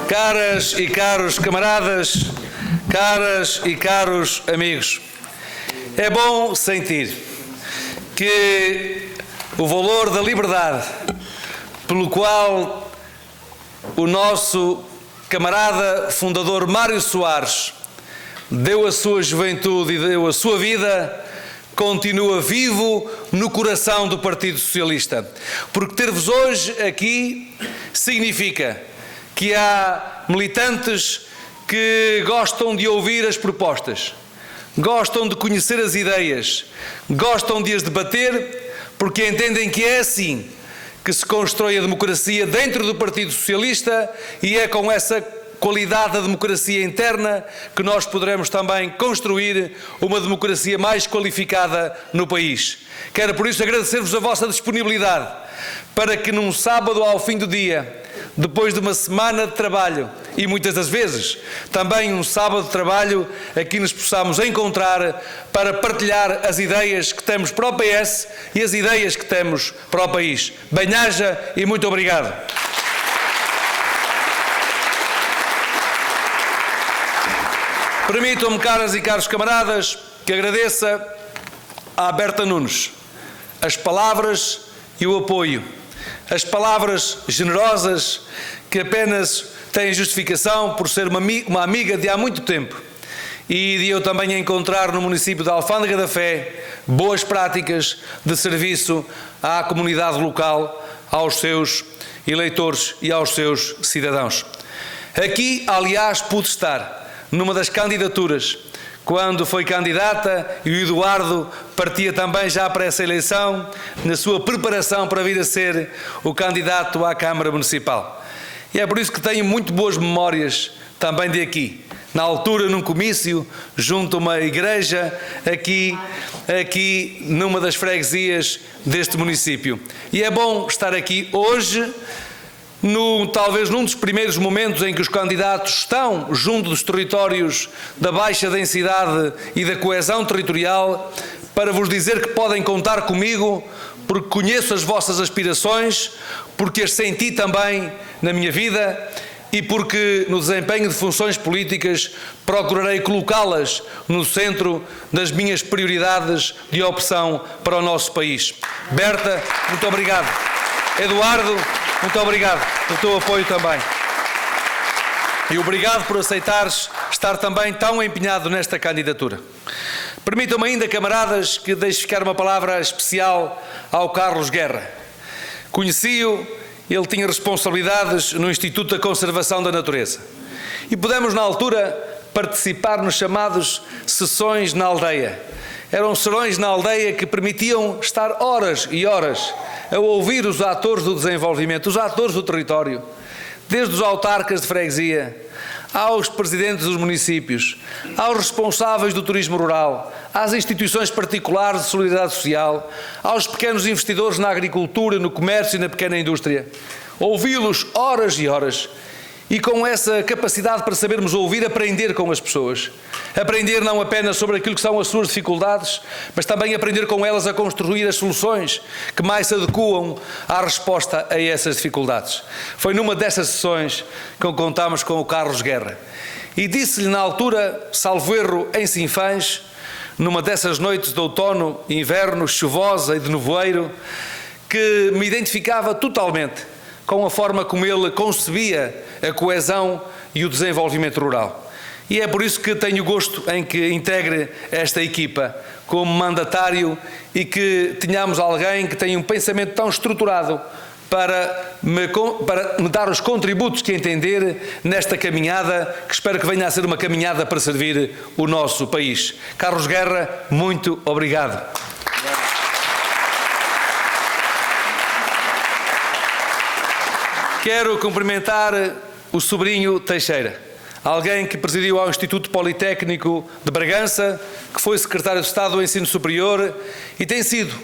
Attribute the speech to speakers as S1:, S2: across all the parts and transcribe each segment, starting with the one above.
S1: Caras e caros camaradas, caras e caros amigos, é bom sentir que o valor da liberdade pelo qual o nosso camarada fundador Mário Soares deu a sua juventude e deu a sua vida continua vivo no coração do Partido Socialista. Porque ter-vos hoje aqui significa que há militantes que gostam de ouvir as propostas, gostam de conhecer as ideias, gostam de as debater, porque entendem que é assim que se constrói a democracia dentro do Partido Socialista e é com essa qualidade da democracia interna que nós poderemos também construir uma democracia mais qualificada no país. Quero por isso agradecer-vos a vossa disponibilidade para que num sábado ao fim do dia, depois de uma semana de trabalho e muitas das vezes também um sábado de trabalho, aqui nos possamos encontrar para partilhar as ideias que temos para o PS e as ideias que temos para o país. Bem-aja e muito obrigado. Permitam-me, caras e caros camaradas, que agradeça à Berta Nunes as palavras e o apoio, as palavras generosas que apenas têm justificação por ser uma amiga de há muito tempo e de eu também encontrar no município de Alfândega da Fé boas práticas de serviço à comunidade local, aos seus eleitores e aos seus cidadãos. Aqui, aliás, pude estar numa das candidaturas, quando foi candidata e o Eduardo partia também já para essa eleição, na sua preparação para vir a ser o candidato à Câmara Municipal. E é por isso que tenho muito boas memórias também de aqui. Na altura, num comício, junto a uma igreja, aqui numa das freguesias deste município. E é bom estar aqui hoje, talvez num dos primeiros momentos em que os candidatos estão junto dos territórios da baixa densidade e da coesão territorial, para vos dizer que podem contar comigo, porque conheço as vossas aspirações, porque as senti também na minha vida e porque no desempenho de funções políticas procurarei colocá-las no centro das minhas prioridades de opção para o nosso país. Berta, muito obrigado. Eduardo, muito obrigado pelo teu apoio também. E obrigado por aceitares estar também tão empenhado nesta candidatura. Permitam-me ainda, camaradas, que deixe ficar uma palavra especial ao Carlos Guerra. Conheci-o, ele tinha responsabilidades no Instituto da Conservação da Natureza. E pudemos, na altura, participar nos chamados sessões na aldeia. Eram serões na aldeia que permitiam estar horas e horas a ouvir os atores do desenvolvimento, os atores do território, desde os autarcas de freguesia, aos presidentes dos municípios, aos responsáveis do turismo rural, às instituições particulares de solidariedade social, aos pequenos investidores na agricultura, no comércio e na pequena indústria. Ouvi-los horas e horas e com essa capacidade para sabermos ouvir, aprender com as pessoas. Aprender não apenas sobre aquilo que são as suas dificuldades, mas também aprender com elas a construir as soluções que mais se adequam à resposta a essas dificuldades. Foi numa dessas sessões que contámos com o Carlos Guerra. E disse-lhe na altura, salvo erro, em Sinfãs, numa dessas noites de outono e inverno, chuvosa e de nevoeiro, que me identificava totalmente com a forma como ele concebia a coesão e o desenvolvimento rural. E é por isso que tenho gosto em que integre esta equipa como mandatário e que tenhamos alguém que tenha um pensamento tão estruturado para me dar os contributos que entender nesta caminhada, que espero que venha a ser uma caminhada para servir o nosso país. Carlos Guerra, muito obrigado. Quero cumprimentar o sobrinho Teixeira, alguém que presidiu ao Instituto Politécnico de Bragança, que foi secretário de Estado do Ensino Superior e tem sido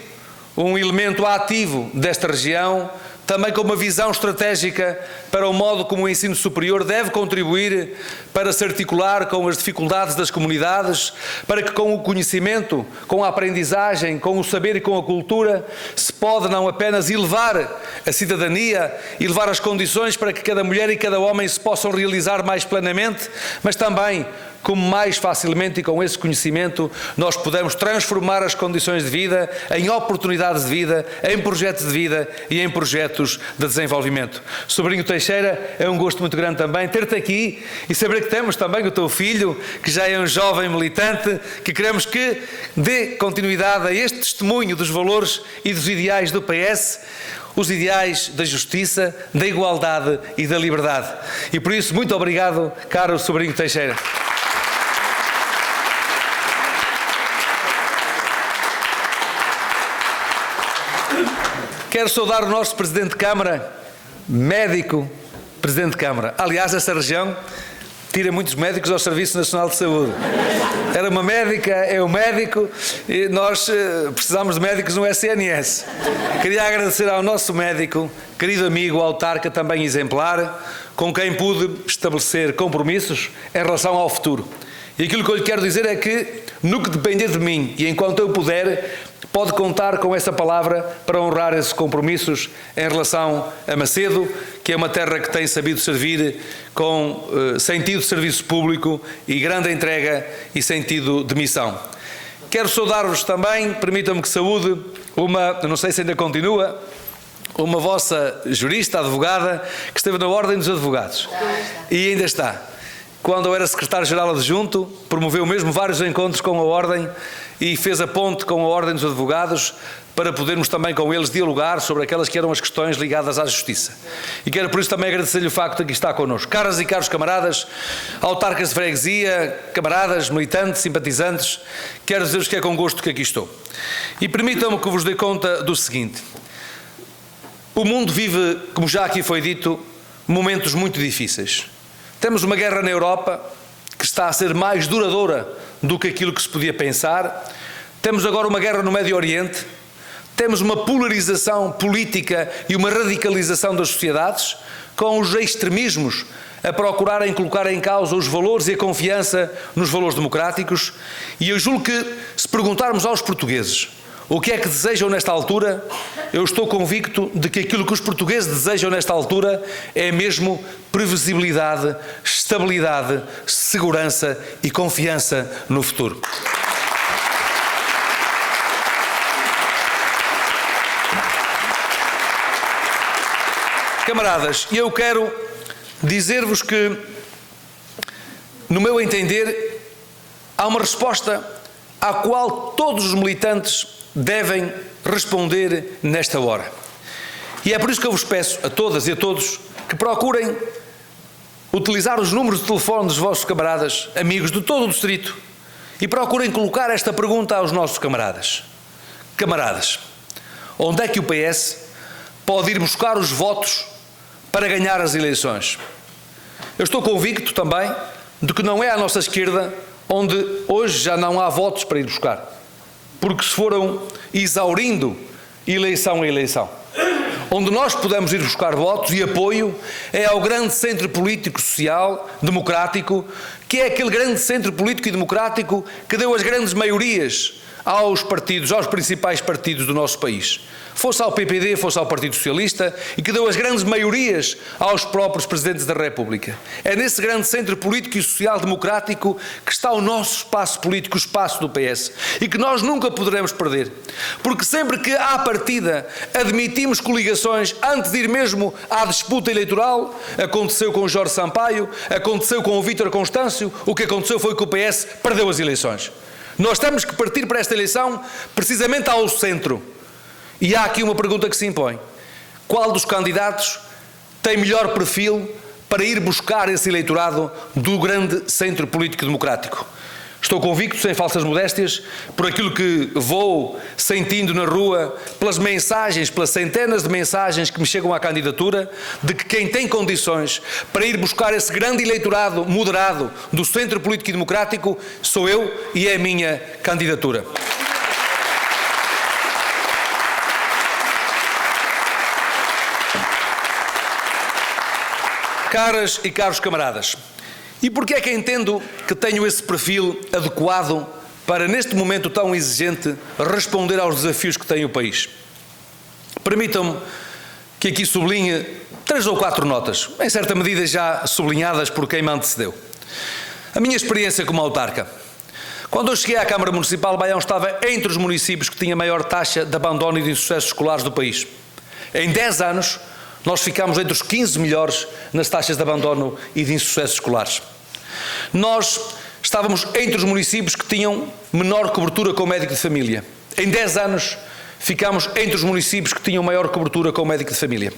S1: um elemento ativo desta região, também com uma visão estratégica para o modo como o ensino superior deve contribuir para se articular com as dificuldades das comunidades, para que com o conhecimento, com a aprendizagem, com o saber e com a cultura, se pode não apenas elevar a cidadania, elevar as condições para que cada mulher e cada homem se possam realizar mais plenamente, mas também como mais facilmente e com esse conhecimento nós podemos transformar as condições de vida em oportunidades de vida, em projetos de vida e em projetos de desenvolvimento. Sobrinho Teixeira, é um gosto muito grande também ter-te aqui e saber que temos também o teu filho, que já é um jovem militante, que queremos que dê continuidade a este testemunho dos valores e dos ideais do PS, os ideais da justiça, da igualdade e da liberdade. E por isso, muito obrigado, caro Sobrinho Teixeira. Quero saudar o nosso Presidente de Câmara, médico, Presidente de Câmara. Aliás, essa região tira muitos médicos ao Serviço Nacional de Saúde. Era uma médica, é um médico, e nós precisamos de médicos no SNS. Queria agradecer ao nosso médico, querido amigo, autarca, também exemplar, com quem pude estabelecer compromissos em relação ao futuro. E aquilo que eu lhe quero dizer é que, no que depender de mim, e enquanto eu puder, pode contar com essa palavra para honrar esses compromissos em relação a Macedo, que é uma terra que tem sabido servir com sentido de serviço público e grande entrega e sentido de missão. Quero saudar-vos também, permitam-me que saúde não sei se ainda continua, uma vossa jurista, advogada, que esteve na Ordem dos Advogados. E ainda está. Quando eu era secretário-geral adjunto, promoveu mesmo vários encontros com a Ordem e fez a ponte com a Ordem dos Advogados para podermos também com eles dialogar sobre aquelas que eram as questões ligadas à Justiça. E quero por isso também agradecer-lhe o facto de aqui estar connosco. Caras e caros camaradas, autarcas de freguesia, camaradas, militantes, simpatizantes, quero dizer-vos que é com gosto que aqui estou. E permitam-me que vos dê conta do seguinte. O mundo vive, como já aqui foi dito, momentos muito difíceis. Temos uma guerra na Europa que está a ser mais duradoura do que aquilo que se podia pensar. Temos agora uma guerra no Médio Oriente. Temos uma polarização política e uma radicalização das sociedades, com os extremismos a procurarem colocar em causa os valores e a confiança nos valores democráticos. E eu julgo que, se perguntarmos aos portugueses o que é que desejam nesta altura, eu estou convicto de que aquilo que os portugueses desejam nesta altura é mesmo previsibilidade, estabilidade, segurança e confiança no futuro. Camaradas, eu quero dizer-vos que, no meu entender, há uma resposta à qual todos os militantes devem responder nesta hora. E é por isso que eu vos peço a todas e a todos que procurem utilizar os números de telefone dos vossos camaradas, amigos de todo o distrito, e procurem colocar esta pergunta aos nossos camaradas. Camaradas, onde é que o PS pode ir buscar os votos para ganhar as eleições? Eu estou convicto também de que não é à nossa esquerda onde hoje já não há votos para ir buscar, porque se foram exaurindo eleição a eleição. Onde nós podemos ir buscar votos e apoio é ao grande centro político, social, democrático, que é aquele grande centro político e democrático que deu as grandes maiorias aos partidos, aos principais partidos do nosso país. Fosse ao PPD, fosse ao Partido Socialista, e que deu as grandes maiorias aos próprios Presidentes da República. É nesse grande centro político e social democrático que está o nosso espaço político, o espaço do PS, e que nós nunca poderemos perder. Porque sempre que, à partida, admitimos coligações antes de ir mesmo à disputa eleitoral, aconteceu com o Jorge Sampaio, aconteceu com o Vítor Constâncio, o que aconteceu foi que o PS perdeu as eleições. Nós temos que partir para esta eleição precisamente ao centro. E há aqui uma pergunta que se impõe. Qual dos candidatos tem melhor perfil para ir buscar esse eleitorado do grande centro político democrático? Estou convicto, sem falsas modéstias, por aquilo que vou sentindo na rua, pelas mensagens, pelas centenas de mensagens que me chegam à candidatura, de que quem tem condições para ir buscar esse grande eleitorado moderado do centro político e democrático sou eu e é a minha candidatura. Caras e caros camaradas, e porquê é que entendo que tenho esse perfil adequado para, neste momento tão exigente, responder aos desafios que tem o país? Permitam-me que aqui sublinhe 3 ou 4 notas, em certa medida já sublinhadas por quem me antecedeu. A minha experiência como autarca. Quando eu cheguei à Câmara Municipal, Baião estava entre os municípios que tinha maior taxa de abandono e de insucessos escolares do país. Em 10 anos, nós ficámos entre os 15 melhores nas taxas de abandono e de insucessos escolares. Nós estávamos entre os municípios que tinham menor cobertura com o médico de família. Em 10 anos, ficámos entre os municípios que tinham maior cobertura com o médico de família.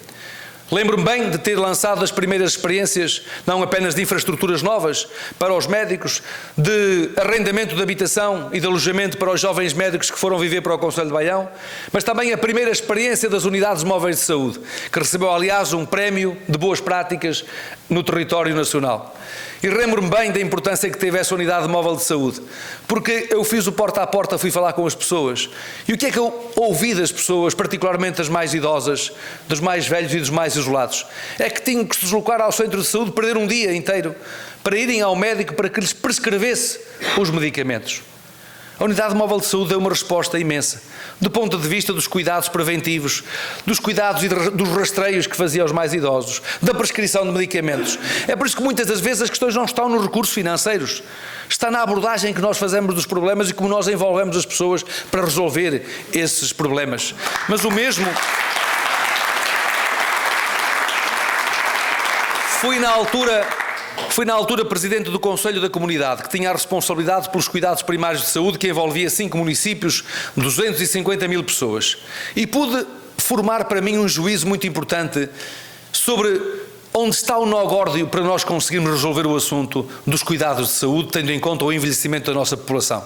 S1: Lembro-me bem de ter lançado as primeiras experiências, não apenas de infraestruturas novas para os médicos, de arrendamento de habitação e de alojamento para os jovens médicos que foram viver para o Concelho de Baião, mas também a primeira experiência das unidades móveis de saúde, que recebeu, aliás, um prémio de boas práticas no território nacional. E lembro-me bem da importância que teve essa unidade móvel de saúde, porque eu fiz o porta a porta, fui falar com as pessoas. E o que é que eu ouvi das pessoas, particularmente das mais idosas, dos mais velhos e dos mais isolados? É que tinham que se deslocar ao centro de saúde, perder um dia inteiro para irem ao médico para que lhes prescrevesse os medicamentos. A unidade móvel de saúde deu uma resposta imensa, do ponto de vista dos cuidados preventivos, dos cuidados e dos rastreios que fazia aos mais idosos, da prescrição de medicamentos. É por isso que muitas das vezes as questões não estão nos recursos financeiros, está na abordagem que nós fazemos dos problemas e como nós envolvemos as pessoas para resolver esses problemas. Mas o mesmo... Fui na altura presidente do Conselho da Comunidade, que tinha a responsabilidade pelos cuidados primários de saúde, que envolvia 5 municípios, 250 mil pessoas. E pude formar para mim um juízo muito importante sobre onde está o nó górdio para nós conseguirmos resolver o assunto dos cuidados de saúde, tendo em conta o envelhecimento da nossa população.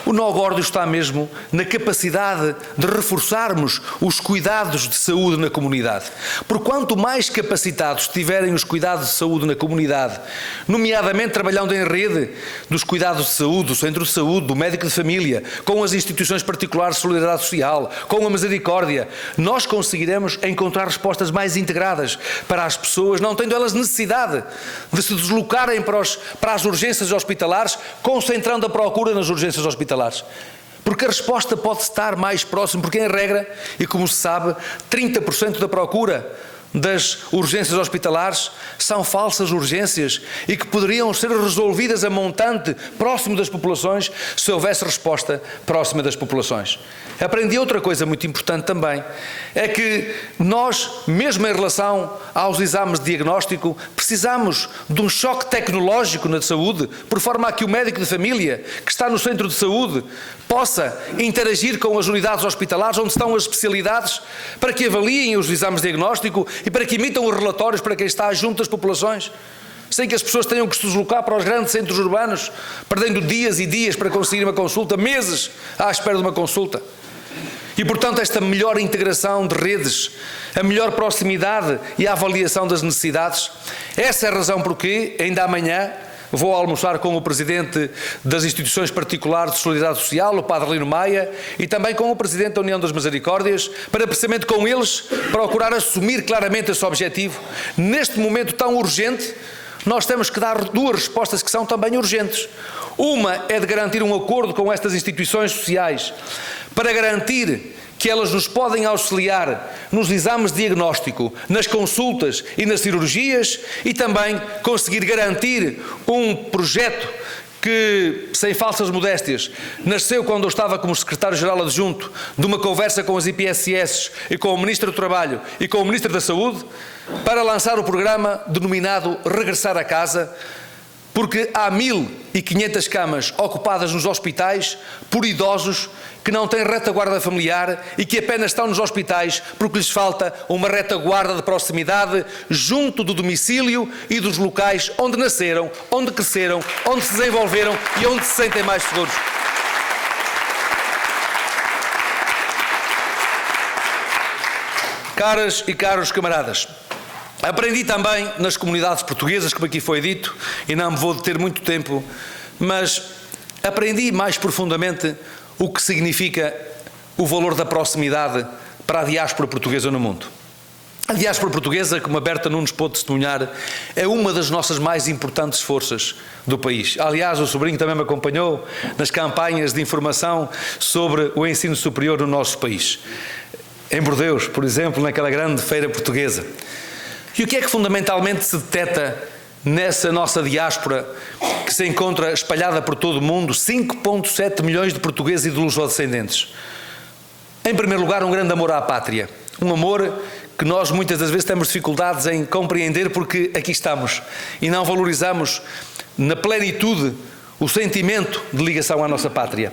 S1: O nó górdio está mesmo na capacidade de reforçarmos os cuidados de saúde na comunidade. Por quanto mais capacitados estiverem os cuidados de saúde na comunidade, nomeadamente trabalhando em rede dos cuidados de saúde, do centro de saúde, do médico de família, com as instituições particulares de solidariedade social, com a misericórdia, nós conseguiremos encontrar respostas mais integradas para as pessoas, não tendo elas necessidade de se deslocarem para as urgências hospitalares, concentrando a procura nas urgências hospitalares. Porque a resposta pode estar mais próxima, porque em regra, e como se sabe, 30% da procura das urgências hospitalares são falsas urgências e que poderiam ser resolvidas a montante próximo das populações se houvesse resposta próxima das populações. Aprendi outra coisa muito importante também, é que nós, mesmo em relação aos exames de diagnóstico, precisamos de um choque tecnológico na saúde, por forma a que o médico de família, que está no centro de saúde, possa interagir com as unidades hospitalares onde estão as especialidades, para que avaliem os exames de diagnóstico e para que emitam os relatórios para quem está junto das populações, sem que as pessoas tenham que se deslocar para os grandes centros urbanos, perdendo dias e dias para conseguir uma consulta, meses à espera de uma consulta. E, portanto, esta melhor integração de redes, a melhor proximidade e a avaliação das necessidades, essa é a razão porque, ainda amanhã, vou almoçar com o Presidente das Instituições Particulares de Solidariedade Social, o Padre Lino Maia, e também com o Presidente da União das Misericórdias, para precisamente com eles procurar assumir claramente esse objetivo. Neste momento tão urgente, nós temos que dar 2 respostas que são também urgentes. Uma é de garantir um acordo com estas instituições sociais para garantir que elas nos podem auxiliar nos exames de diagnóstico, nas consultas e nas cirurgias e também conseguir garantir um projeto que, sem falsas modéstias, nasceu quando eu estava como secretário-geral adjunto de uma conversa com as IPSS e com o Ministro do Trabalho e com o Ministro da Saúde, para lançar o programa denominado Regressar a Casa, porque há 1.500 camas ocupadas nos hospitais por idosos que não têm retaguarda familiar e que apenas estão nos hospitais porque lhes falta uma retaguarda de proximidade junto do domicílio e dos locais onde nasceram, onde cresceram, onde se desenvolveram e onde se sentem mais seguros. Caras e caros camaradas, aprendi também nas comunidades portuguesas, como aqui foi dito, e não me vou deter muito tempo, mas aprendi mais profundamente o que significa o valor da proximidade para a diáspora portuguesa no mundo. A diáspora portuguesa, como a Berta Nunes pôde testemunhar, é uma das nossas mais importantes forças do país. Aliás, o sobrinho também me acompanhou nas campanhas de informação sobre o ensino superior no nosso país. Em Bordeus, por exemplo, naquela grande feira portuguesa. E o que é que fundamentalmente se detecta nessa nossa diáspora que se encontra espalhada por todo o mundo? 5,7 milhões de portugueses e de lusodescendentes. Em primeiro lugar, um grande amor à pátria. Um amor que nós muitas das vezes temos dificuldades em compreender porque aqui estamos e não valorizamos na plenitude o sentimento de ligação à nossa pátria.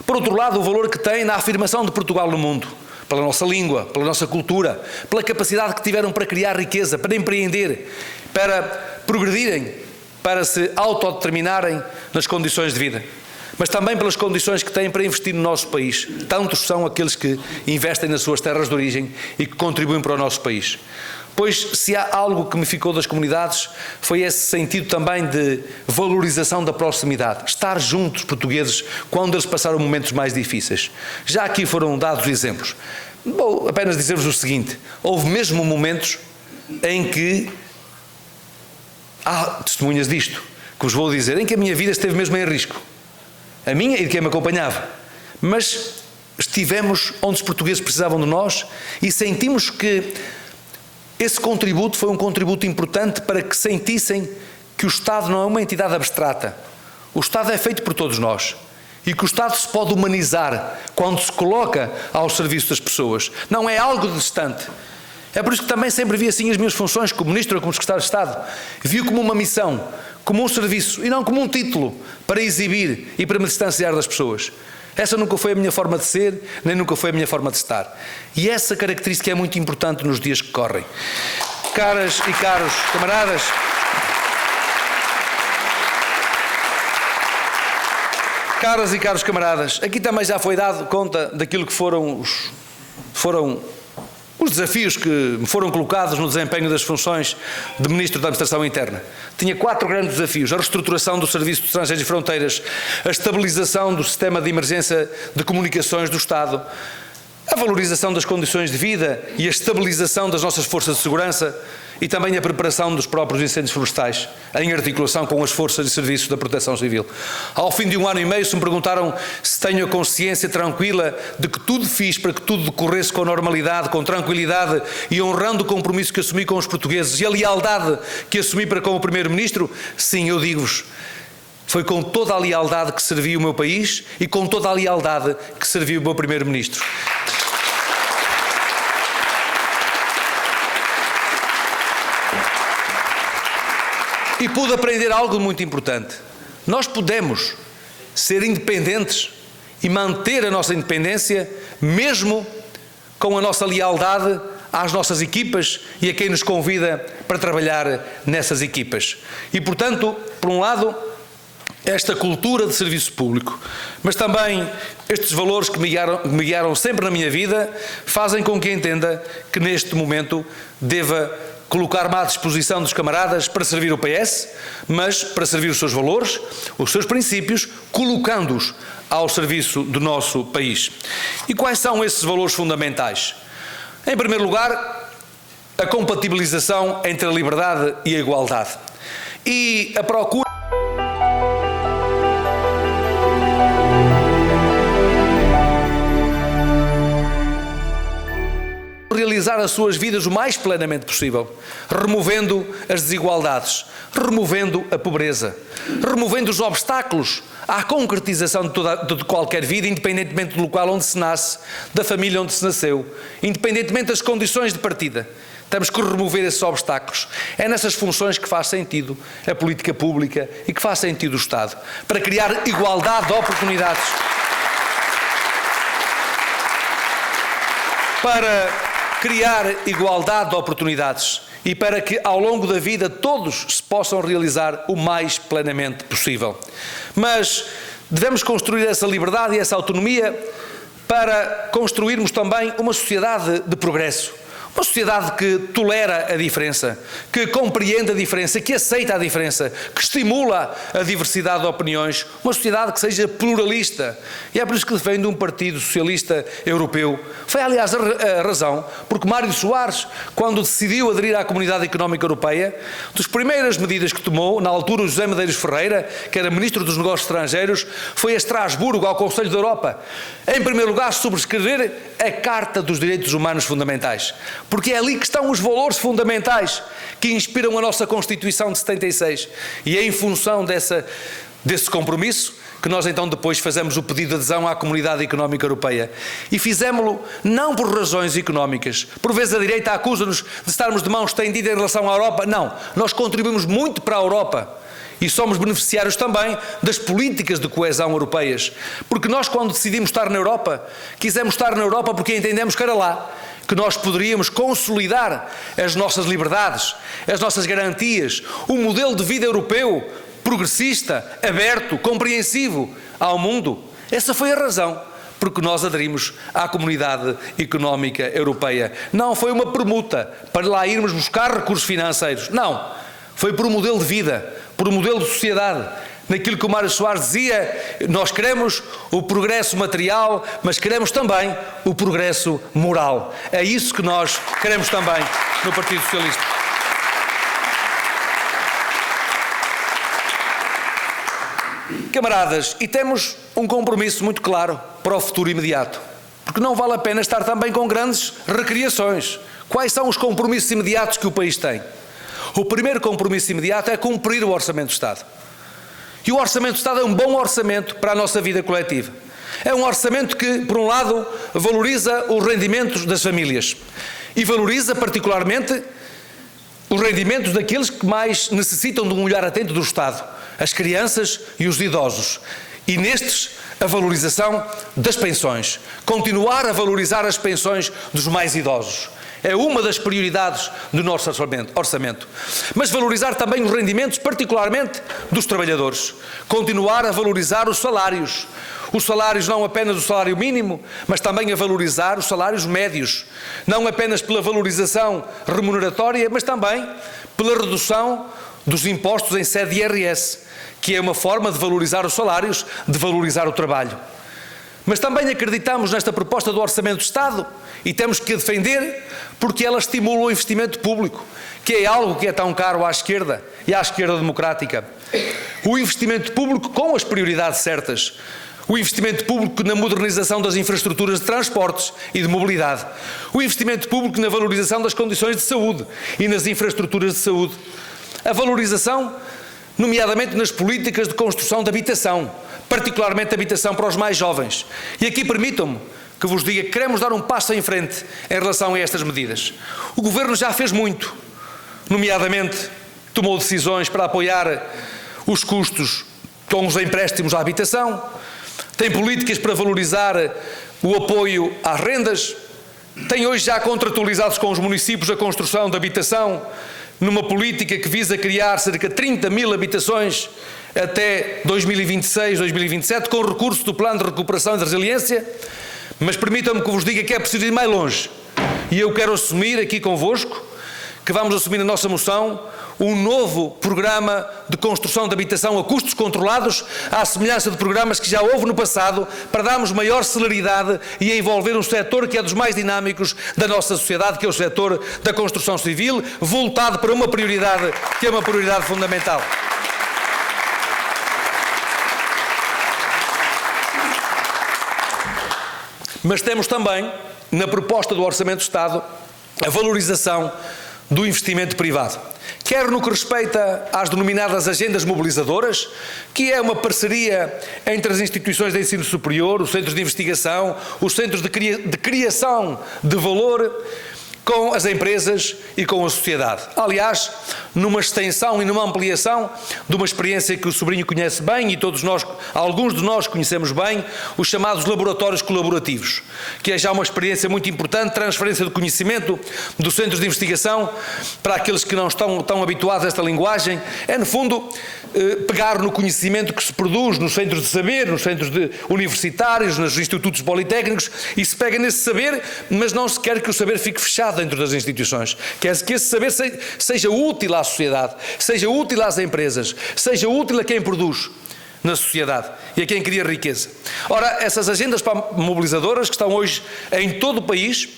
S1: Por outro lado, o valor que tem na afirmação de Portugal no mundo, pela nossa língua, pela nossa cultura, pela capacidade que tiveram para criar riqueza, para empreender, para progredirem, para se autodeterminarem nas condições de vida. Mas também pelas condições que têm para investir no nosso país. Tantos são aqueles que investem nas suas terras de origem e que contribuem para o nosso país. Pois, se há algo que me ficou das comunidades, foi esse sentido também de valorização da proximidade. Estar juntos, portugueses, quando eles passaram momentos mais difíceis. Já aqui foram dados exemplos. Vou apenas dizer-vos o seguinte: houve mesmo momentos em que, há testemunhas disto, que vos vou dizer, em que a minha vida esteve mesmo em risco. A minha e de quem me acompanhava. Mas estivemos onde os portugueses precisavam de nós e sentimos que esse contributo foi um contributo importante para que sentissem que o Estado não é uma entidade abstrata. O Estado é feito por todos nós. E que o Estado se pode humanizar quando se coloca ao serviço das pessoas. Não é algo distante. É por isso que também sempre vi assim as minhas funções como Ministro ou como Secretário de Estado. Vi como uma missão, como um serviço e não como um título para exibir e para me distanciar das pessoas. Essa nunca foi a minha forma de ser, nem nunca foi a minha forma de estar. E essa característica é muito importante nos dias que correm. Caras e caros camaradas, caras e caros camaradas, aqui também já foi dado conta daquilo que foram os desafios que me foram colocados no desempenho das funções de Ministro da Administração Interna. Tinha 4 grandes desafios: a reestruturação do Serviço de Estrangeiros e Fronteiras, a estabilização do sistema de emergência de comunicações do Estado, a valorização das condições de vida e a estabilização das nossas forças de segurança e também a preparação dos próprios incêndios florestais, em articulação com as forças e serviços da Proteção Civil. Ao fim de 1 ano e meio, se me perguntaram se tenho a consciência tranquila de que tudo fiz para que tudo decorresse com normalidade, com tranquilidade e honrando o compromisso que assumi com os portugueses e a lealdade que assumi para com o Primeiro-Ministro, sim, eu digo-vos, foi com toda a lealdade que servi o meu país e com toda a lealdade que servi o meu Primeiro-Ministro. E pude aprender algo muito importante. Nós podemos ser independentes e manter a nossa independência mesmo com a nossa lealdade às nossas equipas e a quem nos convida para trabalhar nessas equipas. E, portanto, por um lado, esta cultura de serviço público, mas também estes valores que me guiaram sempre na minha vida, fazem com que entenda que neste momento deva colocar-me à disposição dos camaradas para servir o PS, mas para servir os seus valores, os seus princípios, colocando-os ao serviço do nosso país. E quais são esses valores fundamentais? Em primeiro lugar, a compatibilização entre a liberdade e a igualdade. E a procura realizar as suas vidas o mais plenamente possível, removendo as desigualdades, removendo a pobreza, removendo os obstáculos à concretização de qualquer vida, independentemente do local onde se nasce, da família onde se nasceu, independentemente das condições de partida. Temos que remover esses obstáculos. É nessas funções que faz sentido a política pública e que faz sentido o Estado, para criar igualdade de oportunidades, para criar igualdade de oportunidades e para que ao longo da vida todos se possam realizar o mais plenamente possível. Mas devemos construir essa liberdade e essa autonomia para construirmos também uma sociedade de progresso, Uma sociedade que tolera a diferença, que compreende a diferença, que aceita a diferença, que estimula a diversidade de opiniões. Uma sociedade que seja pluralista. E é por isso que defende um Partido Socialista Europeu. Foi, aliás, a razão porque Mário Soares, quando decidiu aderir à Comunidade Económica Europeia, das primeiras medidas que tomou, na altura o José Medeiros Ferreira, que era Ministro dos Negócios Estrangeiros, foi a Estrasburgo, ao Conselho da Europa, em primeiro lugar subscrever a Carta dos Direitos Humanos Fundamentais. Porque é ali que estão os valores fundamentais que inspiram a nossa Constituição de 76. E é em função desse compromisso que nós então depois fazemos o pedido de adesão à Comunidade Económica Europeia. E fizemos-lo não por razões económicas. Por vezes a direita acusa-nos de estarmos de mãos estendidas em relação à Europa. Não, nós contribuímos muito para a Europa. E somos beneficiários também das políticas de coesão europeias. Porque nós, quando decidimos estar na Europa, quisemos estar na Europa porque entendemos que era lá que nós poderíamos consolidar as nossas liberdades, as nossas garantias, o modelo de vida europeu, progressista, aberto, compreensivo ao mundo. Essa foi a razão porque nós aderimos à Comunidade Económica Europeia. Não foi uma permuta para lá irmos buscar recursos financeiros. Não. Foi por um modelo de vida, por um modelo de sociedade. Naquilo que o Mário Soares dizia, nós queremos o progresso material, mas queremos também o progresso moral. É isso que nós queremos também no Partido Socialista. Camaradas, e temos um compromisso muito claro para o futuro imediato, porque não vale a pena estar também com grandes recriações. Quais são os compromissos imediatos que o país tem? O primeiro compromisso imediato é cumprir o Orçamento do Estado. E o Orçamento do Estado é um bom orçamento para a nossa vida coletiva. É um orçamento que, por um lado, valoriza os rendimentos das famílias e valoriza particularmente os rendimentos daqueles que mais necessitam de um olhar atento do Estado, as crianças e os idosos. E nestes, a valorização das pensões. Continuar a valorizar as pensões dos mais idosos. É uma das prioridades do nosso orçamento. Mas valorizar também os rendimentos, particularmente dos trabalhadores. Continuar a valorizar os salários. Os salários, não apenas o salário mínimo, mas também a valorizar os salários médios. Não apenas pela valorização remuneratória, mas também pela redução dos impostos em sede de IRS, que é uma forma de valorizar os salários, de valorizar o trabalho. Mas também acreditamos nesta proposta do Orçamento do Estado e temos que a defender porque ela estimula o investimento público, que é algo que é tão caro à esquerda e à esquerda democrática. O investimento público com as prioridades certas. O investimento público na modernização das infraestruturas de transportes e de mobilidade. O investimento público na valorização das condições de saúde e nas infraestruturas de saúde. A valorização, nomeadamente nas políticas de construção de habitação, particularmente habitação para os mais jovens. E aqui permitam-me que vos diga que queremos dar um passo em frente em relação a estas medidas. O Governo já fez muito, nomeadamente tomou decisões para apoiar os custos com os empréstimos à habitação, tem políticas para valorizar o apoio às rendas, tem hoje já contratualizados com os municípios a construção de habitação, numa política que visa criar cerca de 30 mil habitações até 2026, 2027, com recurso do Plano de Recuperação e de Resiliência. Mas permitam-me que vos diga que é preciso ir mais longe. E eu quero assumir aqui convosco que vamos assumir na nossa moção um novo programa de construção de habitação a custos controlados, à semelhança de programas que já houve no passado, para darmos maior celeridade e envolver um setor que é dos mais dinâmicos da nossa sociedade, que é o setor da construção civil, voltado para uma prioridade que é uma prioridade fundamental. Mas temos também, na proposta do Orçamento do Estado, a valorização do investimento privado. Quer no que respeita às denominadas agendas mobilizadoras, que é uma parceria entre as instituições de ensino superior, os centros de investigação, os centros de criação de valor, com as empresas e com a sociedade. Aliás, numa extensão e numa ampliação de uma experiência que o sobrinho conhece bem e todos nós, alguns de nós conhecemos bem, os chamados laboratórios colaborativos, que é já uma experiência muito importante, transferência de conhecimento dos centros de investigação para aqueles que não estão tão habituados a esta linguagem, é no fundo pegar no conhecimento que se produz nos centros de saber, nos centros universitários, nos institutos politécnicos, e se pega nesse saber, mas não se quer que o saber fique fechado dentro das instituições, que esse saber seja útil à sociedade, seja útil às empresas, seja útil a quem produz na sociedade e a quem cria riqueza. Ora, essas agendas mobilizadoras que estão hoje em todo o país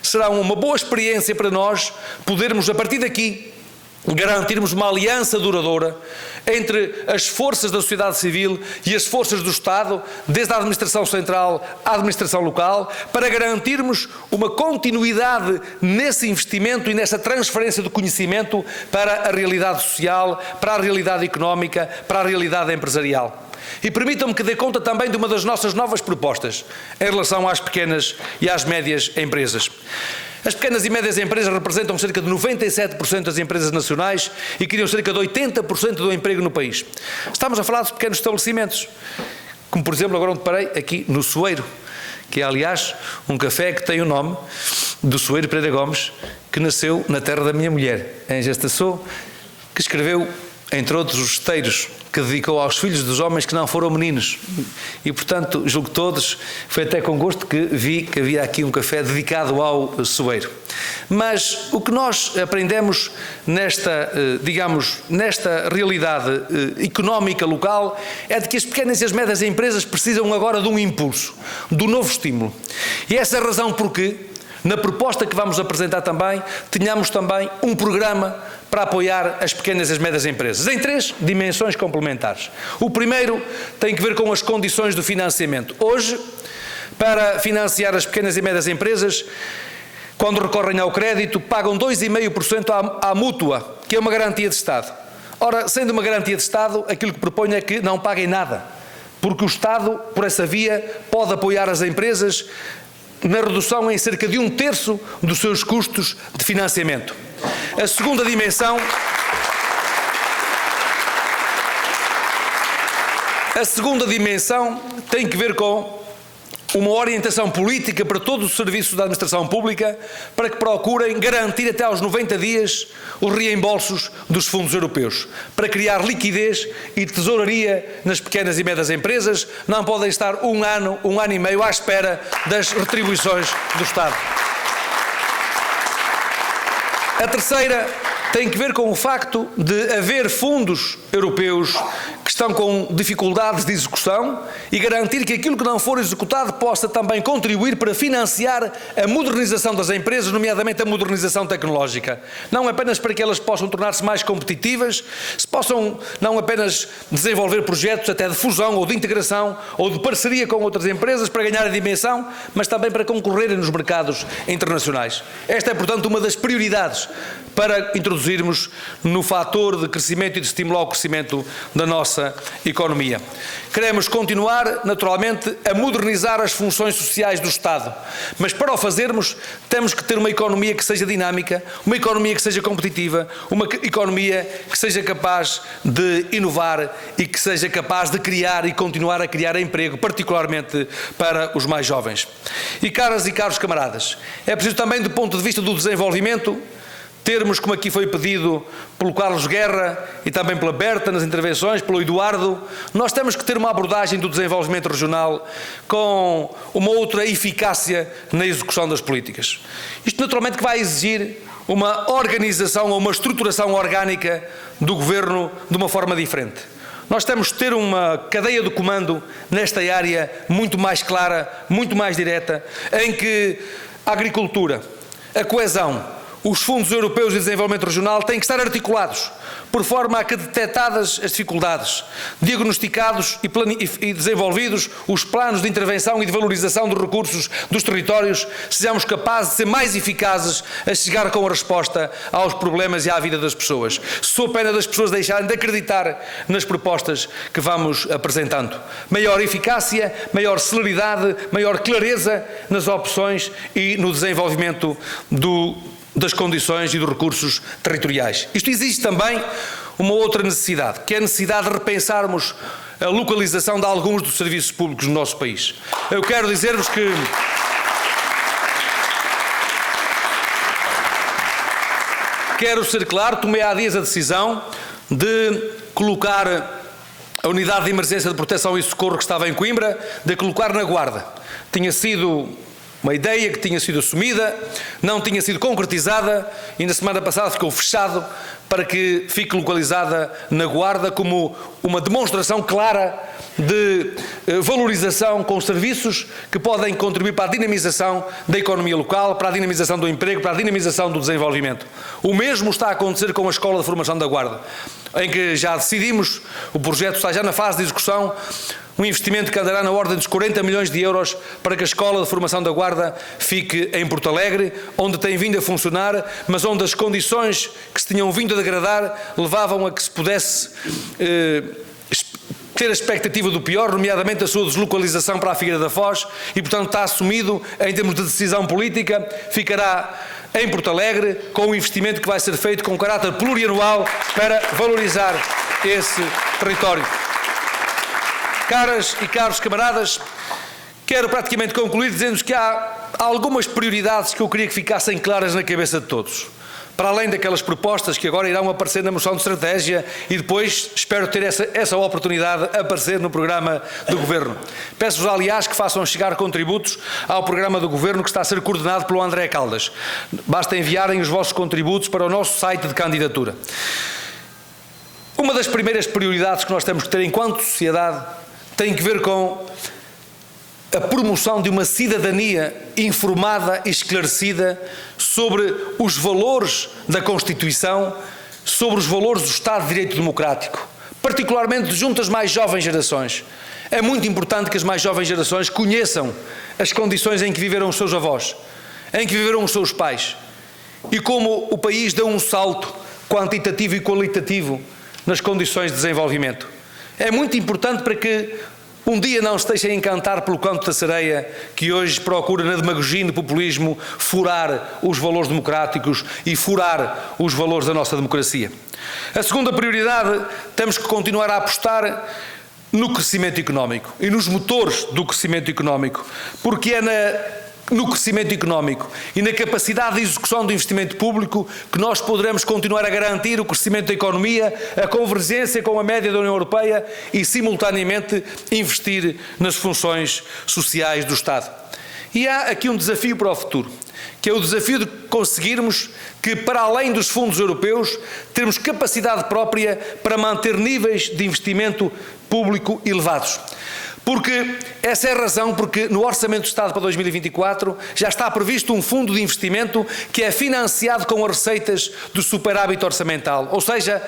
S1: serão uma boa experiência para nós podermos, a partir daqui, garantirmos uma aliança duradoura entre as forças da sociedade civil e as forças do Estado, desde a administração central à administração local, para garantirmos uma continuidade nesse investimento e nessa transferência de conhecimento para a realidade social, para a realidade económica, para a realidade empresarial. E permitam-me que dê conta também de uma das nossas novas propostas em relação às pequenas e às médias empresas. As pequenas e médias empresas representam cerca de 97% das empresas nacionais e criam cerca de 80% do emprego no país. Estamos a falar de pequenos estabelecimentos, como por exemplo agora onde parei, aqui no Soeiro, que é aliás um café que tem o nome do Soeiro Pereira Gomes, que nasceu na terra da minha mulher, em Gestação, que escreveu, entre outros, os esteiros que dedicou aos filhos dos homens que não foram meninos. E, portanto, julgo que todos, foi até com gosto que vi que havia aqui um café dedicado ao Soeiro. Mas o que nós aprendemos nesta, digamos, nesta realidade económica local é de que as pequenas e as médias empresas precisam agora de um impulso, de um novo estímulo. E essa é a razão porque, na proposta que vamos apresentar também, tenhamos também um programa para apoiar as pequenas e as médias empresas, em 3 dimensões complementares. O primeiro tem que ver com as condições do financiamento. Hoje, para financiar as pequenas e médias empresas, quando recorrem ao crédito, pagam 2,5% à mútua, que é uma garantia de Estado. Ora, sendo uma garantia de Estado, aquilo que proponho é que não paguem nada, porque o Estado, por essa via, pode apoiar as empresas na redução em cerca de 1/3 dos seus custos de financiamento. A segunda dimensão tem que ver com uma orientação política para todos os serviços da administração pública para que procurem garantir até aos 90 dias os reembolsos dos fundos europeus, para criar liquidez e tesouraria nas pequenas e médias empresas. Não podem estar um ano e meio à espera das retribuições do Estado. A terceira tem que ver com o facto de haver fundos europeus que estão com dificuldades de execução e garantir que aquilo que não for executado possa também contribuir para financiar a modernização das empresas, nomeadamente a modernização tecnológica. Não apenas para que elas possam tornar-se mais competitivas, se possam não apenas desenvolver projetos até de fusão ou de integração ou de parceria com outras empresas para ganhar a dimensão, mas também para concorrerem nos mercados internacionais. Esta é, portanto, uma das prioridades para introduzirmos no fator de crescimento e de estimular o crescimento da nossa economia. Queremos continuar, naturalmente, a modernizar as funções sociais do Estado, mas para o fazermos temos que ter uma economia que seja dinâmica, uma economia que seja competitiva, uma economia que seja capaz de inovar e que seja capaz de criar e continuar a criar emprego, particularmente para os mais jovens. E caras e caros camaradas, é preciso também, do ponto de vista do desenvolvimento, termos, como aqui foi pedido pelo Carlos Guerra e também pela Berta nas intervenções, pelo Eduardo, nós temos que ter uma abordagem do desenvolvimento regional com uma outra eficácia na execução das políticas. Isto naturalmente que vai exigir uma organização ou uma estruturação orgânica do Governo de uma forma diferente. Nós temos que ter uma cadeia de comando nesta área muito mais clara, muito mais direta, em que a agricultura, a coesão, os fundos europeus de desenvolvimento regional têm que estar articulados, por forma a que, detectadas as dificuldades, diagnosticados e desenvolvidos os planos de intervenção e de valorização dos recursos dos territórios, sejamos capazes de ser mais eficazes a chegar com a resposta aos problemas e à vida das pessoas. Sou pena das pessoas deixarem de acreditar nas propostas que vamos apresentando. Maior eficácia, maior celeridade, maior clareza nas opções e no desenvolvimento das condições e dos recursos territoriais. Isto exige também uma outra necessidade, que é a necessidade de repensarmos a localização de alguns dos serviços públicos no nosso país. Eu quero dizer-vos que quero ser claro, tomei há dias a decisão de colocar a unidade de emergência de proteção e socorro que estava em Coimbra, de colocar na Guarda. Tinha sido Uma ideia que tinha sido assumida, não tinha sido concretizada e na semana passada ficou fechado para que fique localizada na Guarda como uma demonstração clara de valorização com serviços que podem contribuir para a dinamização da economia local, para a dinamização do emprego, para a dinamização do desenvolvimento. O mesmo está a acontecer com a Escola de Formação da Guarda, em que já decidimos, o projeto está já na fase de execução, um investimento que andará na ordem dos 40 milhões de euros para que a Escola de Formação da Guarda fique em Porto Alegre, onde tem vindo a funcionar, mas onde as condições que se tinham vindo a degradar levavam a que se pudesse ter a expectativa do pior, nomeadamente a sua deslocalização para a Figueira da Foz, e portanto está assumido em termos de decisão política, ficará em Porto Alegre com um investimento que vai ser feito com caráter plurianual para valorizar esse território. Caras e caros camaradas, quero praticamente concluir dizendo que há algumas prioridades que eu queria que ficassem claras na cabeça de todos. Para além daquelas propostas que agora irão aparecer na moção de estratégia e depois espero ter essa oportunidade de aparecer no programa do Governo. Peço-vos, aliás, que façam chegar contributos ao programa do Governo que está a ser coordenado pelo André Caldas. Basta enviarem os vossos contributos para o nosso site de candidatura. Uma das primeiras prioridades que nós temos que ter enquanto sociedade tem que ver com a promoção de uma cidadania informada e esclarecida sobre os valores da Constituição, sobre os valores do Estado de Direito Democrático, particularmente junto às mais jovens gerações. É muito importante que as mais jovens gerações conheçam as condições em que viveram os seus avós, em que viveram os seus pais, e como o país deu um salto quantitativo e qualitativo nas condições de desenvolvimento. É muito importante para que um dia não se deixem encantar pelo canto da sereia que hoje procura na demagogia e no populismo furar os valores democráticos e furar os valores da nossa democracia. A segunda prioridade, temos que continuar a apostar no crescimento económico e nos motores do crescimento económico, porque é no crescimento económico e na capacidade de execução do investimento público que nós poderemos continuar a garantir o crescimento da economia, a convergência com a média da União Europeia e, simultaneamente, investir nas funções sociais do Estado. E há aqui um desafio para o futuro, que é o desafio de conseguirmos que, para além dos fundos europeus, termos capacidade própria para manter níveis de investimento público elevados. Porque essa é a razão porque no Orçamento do Estado para 2024 já está previsto um fundo de investimento que é financiado com as receitas do superávit orçamental, ou seja,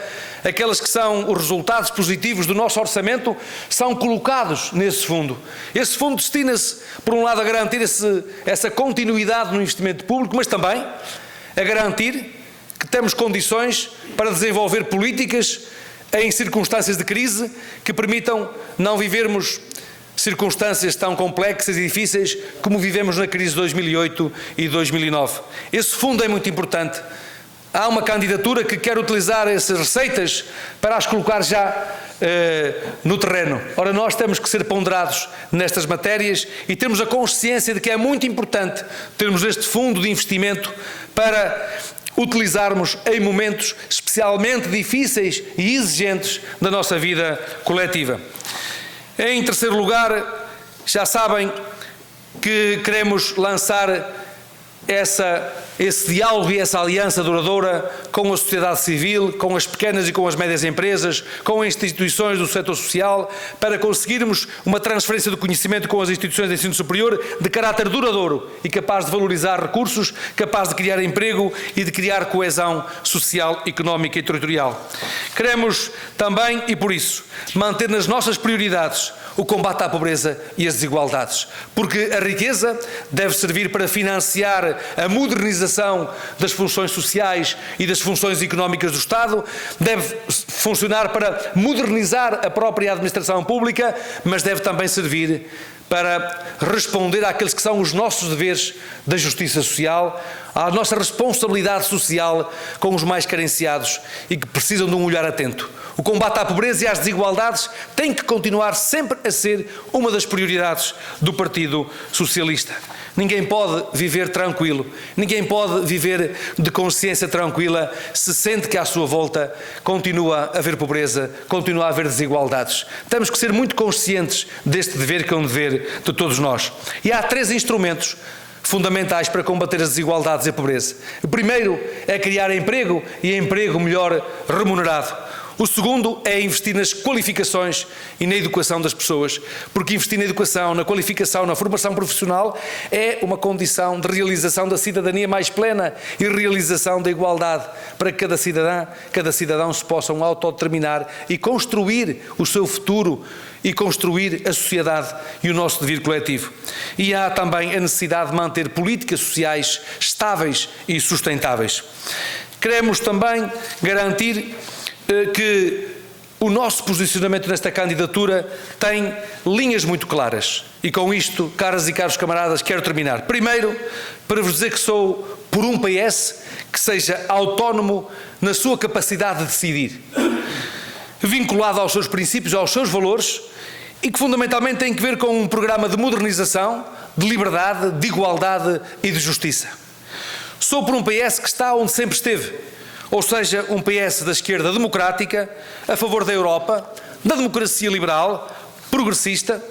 S1: aquelas que são os resultados positivos do nosso orçamento são colocados nesse fundo. Esse fundo destina-se, por um lado, a garantir essa continuidade no investimento público, mas também a garantir que temos condições para desenvolver políticas em circunstâncias de crise que permitam não vivermos circunstâncias tão complexas e difíceis como vivemos na crise de 2008 e 2009. Esse fundo é muito importante. Há uma candidatura que quer utilizar essas receitas para as colocar já no terreno. Ora, nós temos que ser ponderados nestas matérias e temos a consciência de que é muito importante termos este fundo de investimento para utilizarmos em momentos especialmente difíceis e exigentes da nossa vida coletiva. Em terceiro lugar, já sabem que queremos lançar esse diálogo e essa aliança duradoura com a sociedade civil, com as pequenas e com as médias empresas, com as instituições do setor social, para conseguirmos uma transferência do conhecimento com as instituições de ensino superior de caráter duradouro e capaz de valorizar recursos, capaz de criar emprego e de criar coesão social, económica e territorial. Queremos também, e por isso, manter nas nossas prioridades o combate à pobreza e às desigualdades, porque a riqueza deve servir para financiar a modernização das funções sociais e das funções económicas do Estado, deve funcionar para modernizar a própria administração pública, mas deve também servir para responder àqueles que são os nossos deveres da justiça social, à nossa responsabilidade social com os mais carenciados e que precisam de um olhar atento. O combate à pobreza e às desigualdades tem que continuar sempre a ser uma das prioridades do Partido Socialista. Ninguém pode viver tranquilo, ninguém pode viver de consciência tranquila se sente que à sua volta continua a haver pobreza, continua a haver desigualdades. Temos que ser muito conscientes deste dever que é um dever de todos nós. E há 3 instrumentos fundamentais para combater as desigualdades e a pobreza. O primeiro é criar emprego e emprego melhor remunerado. O segundo é investir nas qualificações e na educação das pessoas, porque investir na educação, na qualificação, na formação profissional é uma condição de realização da cidadania mais plena e realização da igualdade, para que cada cidadão se possam autodeterminar e construir o seu futuro e construir a sociedade e o nosso devir coletivo. E há também a necessidade de manter políticas sociais estáveis e sustentáveis. Queremos também garantir que o nosso posicionamento nesta candidatura tem linhas muito claras. E com isto, caras e caros camaradas, quero terminar. Primeiro, para vos dizer que sou por um PS que seja autónomo na sua capacidade de decidir, vinculado aos seus princípios, aos seus valores, e que fundamentalmente tem que ver com um programa de modernização, de liberdade, de igualdade e de justiça. Sou por um PS que está onde sempre esteve, ou seja, um PS da esquerda democrática, a favor da Europa, da democracia liberal, progressista.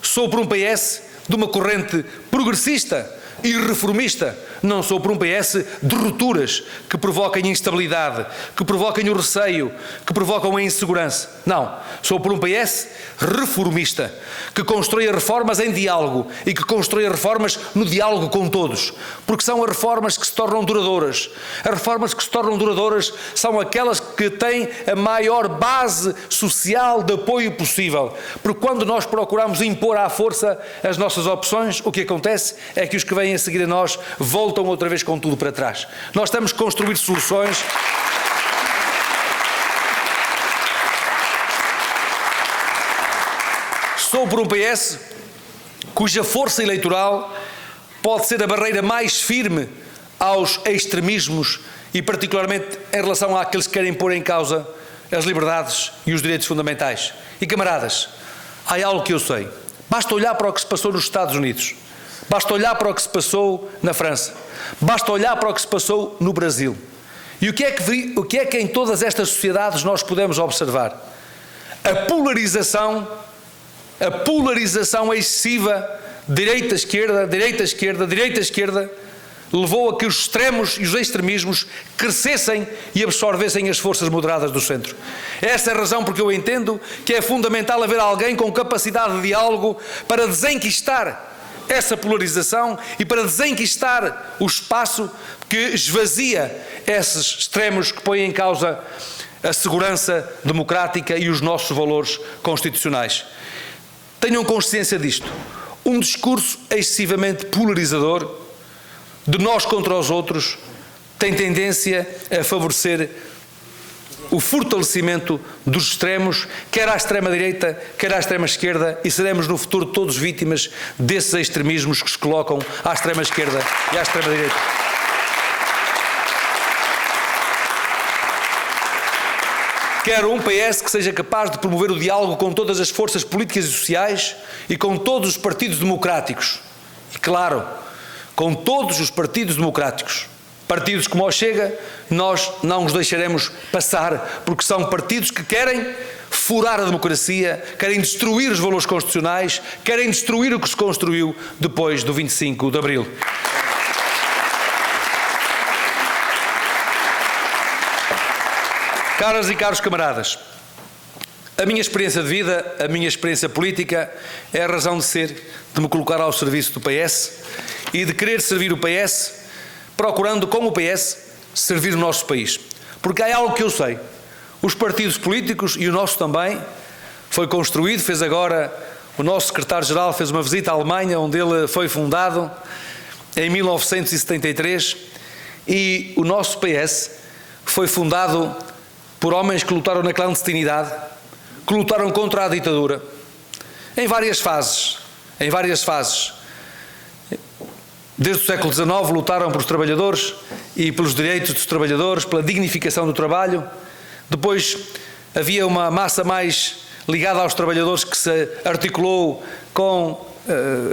S1: Sou por um PS de uma corrente progressista e reformista. Não sou por um PS de rupturas que provoquem instabilidade, que provoquem o receio, que provocam a insegurança. Não, sou por um PS reformista, que constrói reformas em diálogo e que constrói reformas no diálogo com todos, porque são as reformas que se tornam duradouras. As reformas que se tornam duradouras são aquelas que têm a maior base social de apoio possível, porque quando nós procuramos impor à força as nossas opções, o que acontece é que os que vêm a seguir a nós voltam outra vez com tudo para trás. Nós temos que construir soluções. Sou por um PS cuja força eleitoral pode ser a barreira mais firme aos extremismos e particularmente em relação àqueles que querem pôr em causa as liberdades e os direitos fundamentais. E camaradas, há algo que eu sei. Basta olhar para o que se passou nos Estados Unidos. Basta olhar para o que se passou na França. Basta olhar para o que se passou no Brasil. E o que é que em todas estas sociedades nós podemos observar? A polarização excessiva, direita-esquerda, direita-esquerda, direita-esquerda, levou a que os extremos e os extremismos crescessem e absorvessem as forças moderadas do centro. Essa é a razão porque eu entendo que é fundamental haver alguém com capacidade de diálogo para desenquistar essa polarização e para desenquistar o espaço que esvazia esses extremos que põem em causa a segurança democrática e os nossos valores constitucionais. Tenham consciência disto. Um discurso excessivamente polarizador, de nós contra os outros, tem tendência a favorecer o fortalecimento dos extremos, quer à extrema-direita, quer à extrema-esquerda, e seremos no futuro todos vítimas desses extremismos que se colocam à extrema-esquerda e à extrema-direita. Quero um PS que seja capaz de promover o diálogo com todas as forças políticas e sociais e com todos os partidos democráticos. E claro, com todos os partidos democráticos. Partidos como o Chega, nós não os deixaremos passar, porque são partidos que querem furar a democracia, querem destruir os valores constitucionais, querem destruir o que se construiu depois do 25 de Abril. Caras e caros camaradas, a minha experiência de vida, a minha experiência política é a razão de ser, de me colocar ao serviço do PS e de querer servir o PS, procurando com o PS servir o nosso país. Porque há algo que eu sei, os partidos políticos e o nosso também, foi construído, fez agora, o nosso secretário-geral fez uma visita à Alemanha, onde ele foi fundado em 1973, e o nosso PS foi fundado por homens que lutaram na clandestinidade, que lutaram contra a ditadura, em várias fases. Desde o século XIX lutaram pelos trabalhadores e pelos direitos dos trabalhadores, pela dignificação do trabalho. Depois havia uma massa mais ligada aos trabalhadores que se articulou com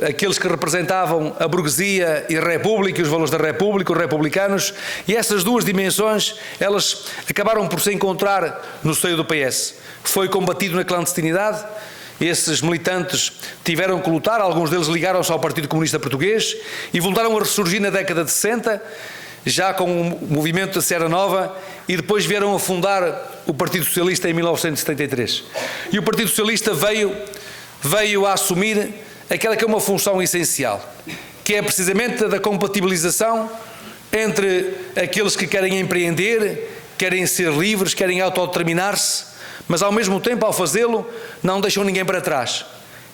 S1: aqueles que representavam a burguesia e a República e os valores da República, os republicanos, e essas duas dimensões, elas acabaram por se encontrar no seio do PS. Foi combatido na clandestinidade esses militantes tiveram que lutar, alguns deles ligaram-se ao Partido Comunista Português e voltaram a ressurgir na década de 60, já com o movimento da Serra Nova, e depois vieram a fundar o Partido Socialista em 1973. E o Partido Socialista veio a assumir aquela que é uma função essencial, que é precisamente a da compatibilização entre aqueles que querem empreender, querem ser livres, querem autodeterminar-se, mas ao mesmo tempo, ao fazê-lo, não deixam ninguém para trás.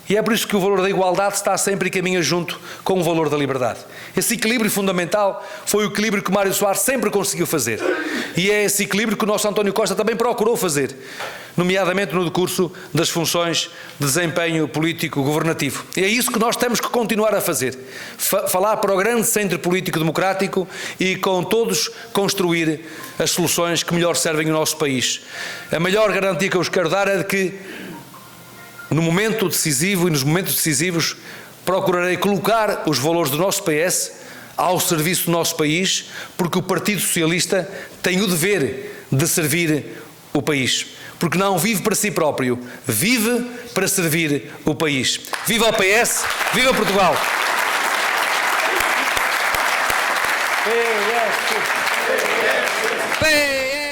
S1: E é por isso que o valor da igualdade está sempre e caminha junto com o valor da liberdade. Esse equilíbrio fundamental foi o equilíbrio que Mário Soares sempre conseguiu fazer. E é esse equilíbrio que o nosso António Costa também procurou fazer, nomeadamente no decurso das funções de desempenho político governativo. E é isso que nós temos que continuar a fazer. Falar para o grande centro político democrático e com todos construir as soluções que melhor servem o nosso país. A maior garantia que eu vos quero dar é de que no momento decisivo e nos momentos decisivos procurarei colocar os valores do nosso PS ao serviço do nosso país, porque o Partido Socialista tem o dever de servir o país. Porque não vive para si próprio, vive para servir o país. Viva o PS, viva Portugal!
S2: PS!